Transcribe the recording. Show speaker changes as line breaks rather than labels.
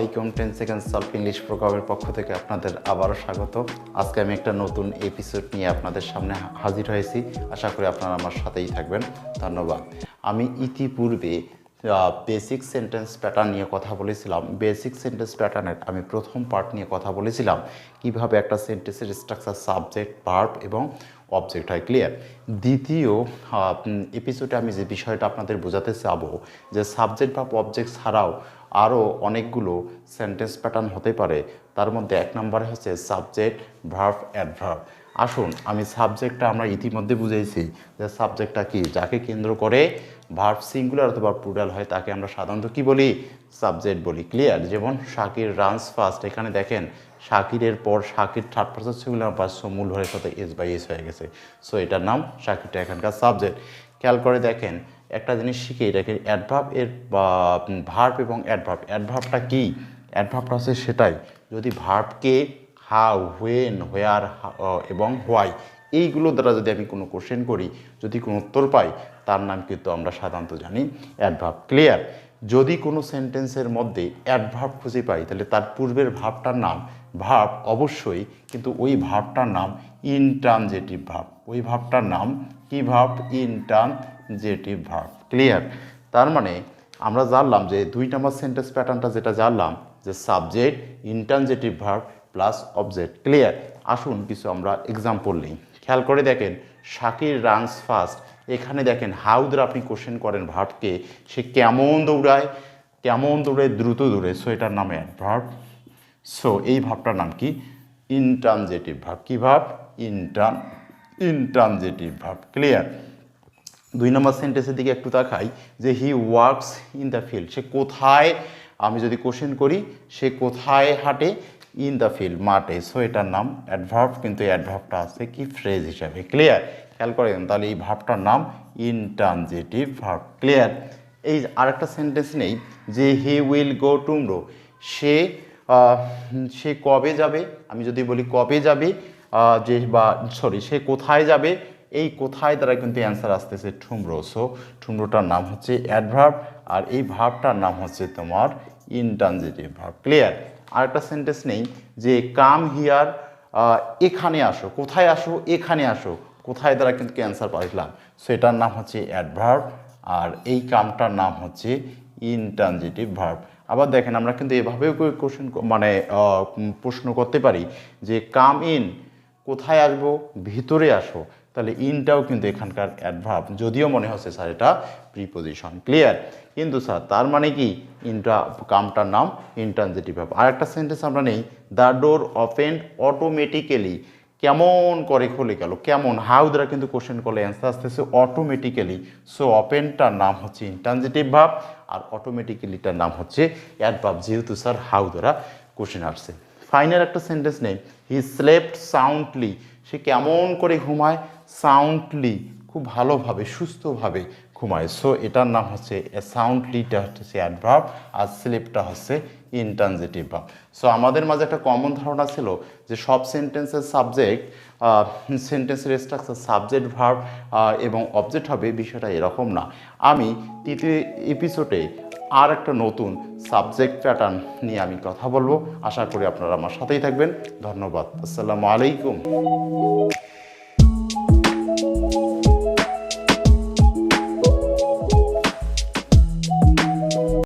আলাইকুম 10 second solve English প্রোগ্রামের পক্ষ থেকে আপনাদের আবারও স্বাগত। আজকে আমি একটা নতুন এপিসোড নিয়ে আপনাদের সামনে হাজির হয়েছি। আশা করি আপনারা আমার সাথেই থাকবেন। ধন্যবাদ। আমি ইতিপূর্বে বেসিক সেন্টেন্স প্যাটার্ন নিয়ে কথা বলেছিলাম। বেসিক সেন্টেন্স প্যাটার্নের আমি প্রথম পার্ট নিয়ে কথা বলেছিলাম, কিভাবে একটা সেন্টেন্সের স্ট্রাকচার সাবজেক্ট, ভার্ব এবং অবজেক্ট হয়। ক্লিয়ার? দ্বিতীয় এপিসোডে আমি যে বিষয়টা আপনাদের বোঝাতে চাবো যে সাবজেক্ট বা অবজেক্ট ছাড়াও আরও অনেকগুলো সেন্টেন্স প্যাটার্ন হতে পারে। তার মধ্যে এক নম্বরে হচ্ছে সাবজেক্ট, ভার্ব, অ্যাডভার্ব। আসুন, আমি সাবজেক্টটা আমরা ইতিমধ্যে বুঝেছি যে সাবজেক্টটা কি, যাকে কেন্দ্র করে ভার্ব সিঙ্গুলার অথবা প্লুরাল হয় তাকে আমরা সাধারণত কি বলি? সাবজেক্ট বলি। ক্লিয়ার? যেমন শাকির রানস ফাস্ট, এখানে দেখেন শাকিরের পর শাকির থার্ড পারসন সিঙ্গুলার বা মূল ভরের সাথে এস বাই এস হয়ে গেছে। সো এটার নাম শাকিরটা এখানকার সাবজেক্ট। খেয়াল করে দেখেন একটা জিনিস শিখে এটাকে অ্যাডভার্ব এর বা ভার্ব এবং অ্যাডভার্ব। অ্যাডভার্বটা কি? অ্যাডভার্বটা হচ্ছে সেটাই যদি ভার্বকে হাউ, হোয়েন, হোয়ার এবং হোয়াই এইগুলো দ্বারা যদি আমি কোনো কোশ্চেন করি, যদি কোনো উত্তর পাই, তার নাম কিন্তু আমরা সাধারণত জানি অ্যাডভার্ব। ক্লিয়ার? যদি কোনো সেন্টেন্সের মধ্যে অ্যাডভার্ব খুঁজে পাই তাহলে তার পূর্বের ভার্বটার নাম ভার্ব অবশ্যই, কিন্তু ওই ভার্বটার নাম ইনট্রানজিটিভ ভার্ব। ওই ভার্বটার নাম কি ভার্ব? Intransitive verb. ক্লিয়ার? তার মানে আমরা জানলাম যে 2 নম্বর সেন্টেন্স প্যাটার্নটা যেটা জানলাম যে subject, intransitive verb plus object. Clear? আসুন কিছু আমরা এক্সাম্পল নিই। খেয়াল করে দেখেন শাকির রানস ফাস্ট, এখানে দেখেন হাউ দ্বারা আপনি কোশ্চেন করেন ভার্বকে, সে কেমন দৌড়ায়, কেমন দৌড়ায়, দ্রুত দৌড়ে। সো এটার নাম অ্যাডভার্ব। সো এই ভার্বটার নাম কি? Intransitive verb. কি verb? Intransitive verb. Clear? 2 number সেন্টেন্সের দিকে একটু তাকাই যে he works in the field, সে কোথায়, আমি যদি কোশ্চেন করি সে কোথায় হাঁটে? ইন দ্য ফিল্ড, মাঠে। সো এটার নাম অ্যাডভার্ব, কিন্তু অ্যাডভার্বটা আছে কি? ফ্রেজ হিসাবে। ক্লিয়ার? খেয়াল করেন তাহলে এই ভার্বটার নাম ইনট্রানজিটিভ ভার্ব। ক্লিয়ার? এই আরেকটা সেন্টেন্স নেই যে হি উইল গো টুমরো, সে কবে যাবে, আমি যদি বলি কবে যাবে, যে বা সরি সে কোথায় যাবে, এই কোথায় দ্বারা কিন্তু অ্যান্সার আসতেছে টুমরো। সো টুমরোটার নাম হচ্ছে অ্যাডভার্ব আর এই ভার্বটার নাম হচ্ছে তোমার ইনট্রানজিটিভ ভার্ব। ক্লিয়ার? আরেকটা সেন্টেন্স নেই যে কাম হিয়ার, এখানে আসো, কোথায় আসো? এখানে আসো, কোথায় দ্বারা কিন্তু অ্যান্সার পাইলাম। সো এটার নাম হচ্ছে অ্যাডভার্ব আর এই কামটার নাম হচ্ছে ইনট্রানজিটিভ ভার্ব। আবার দেখেন আমরা কিন্তু এভাবেও কোশ্চেন প্রশ্ন করতে পারি যে কাম ইন, কোথায় আসবো? ভিতরে আসো। তাহলে ইনটাও কিন্তু এখানকার অ্যাডভার্ব, যদিও মনে হচ্ছে স্যার এটা প্রিপোজিশন। ক্লিয়ার? কিন্তু স্যার তার মানে কি কামটার নাম ইনট্রানজিটিভ ভার্ব। আর একটা সেন্টেন্স আমরা নেই দ্য ডোর ওপেন্ড অটোমেটিক্যালি, কেমন করে খুলে গেল, কেমন, হাউ দ্বারা কিন্তু কোশ্চেন করলে অ্যান্সার আসতেছে অটোমেটিক্যালি। সো ওপেনটার নাম হচ্ছে ইনট্রানজিটিভ ভার্ব আর অটোমেটিক্যালিটার নাম হচ্ছে অ্যাডভার্ব, যেহেতু স্যার হাউ দ্বারা কোশ্চেন আসছে। ফাইনাল একটা সেন্টেন্স নেই হি স্লেপ্ট সাউন্ডলি, সে কেমন করে ঘুমায়? সাউন্ডলি, খুব ভালোভাবে, সুস্থভাবে ঘুমায়। সো এটার নাম হচ্ছে সাউন্ডলিটা হচ্ছে অ্যাডভার্ব আর স্লেপটা হচ্ছে ইনট্রানজিটিভ ভার্ব। সো আমাদের মাঝে একটা কমন ধারণা ছিল যে সব সেন্টেন্সের সাবজেক্ট, সেন্টেন্সের স্ট্রাকচার সাবজেক্ট, ভার্ব এবং অবজেক্ট হবে, বিষয়টা এরকম না। আমি তৃতীয় এপিসোডে আর একটা নতুন সাবজেক্ট প্যাটার্ন নিয়ে আমি কথা বলবো। আশা করি আপনারা আমার সাথেই থাকবেন। ধন্যবাদ। আসসালামু আলাইকুম।